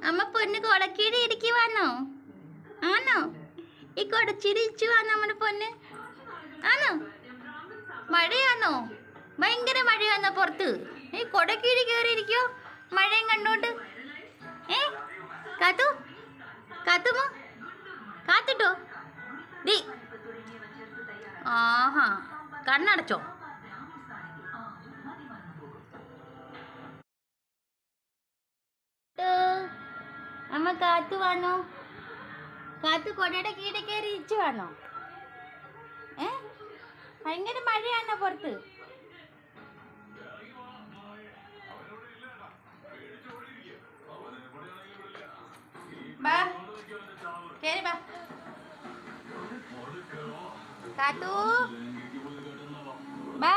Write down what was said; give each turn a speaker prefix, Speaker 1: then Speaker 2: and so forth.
Speaker 1: അമ്മ പൊന്ന് കൊടക്കീട് ഇരിക്കുവാന്നോ? ആണോ? ഈ കൊടച്ചിരിച്ചുവാന്നോ നമ്മുടെ പൊന്ന്? ആണോ? മഴയാന്നോ? ഭയങ്കര മഴയാന്നോ പുറത്ത്? ഈ കൊടക്കീഴ് കയറിയിരിക്കോ മഴയും കണ്ടോണ്ട്? കാത്തു കാത്തുമോ കാത്തിട്ടോ? ദീ ആഹാ, കണ്ണടച്ചോ? അമ്മ കാത്തു വന്നോ? കാത്തു കൊടയുടെ കീഴെ കയറി ഇച്ചു വന്നോ? ഭയങ്കര മഴയാണോ പുറത്ത്? ബാ കേറി ബാ. കാത്തു ബാ.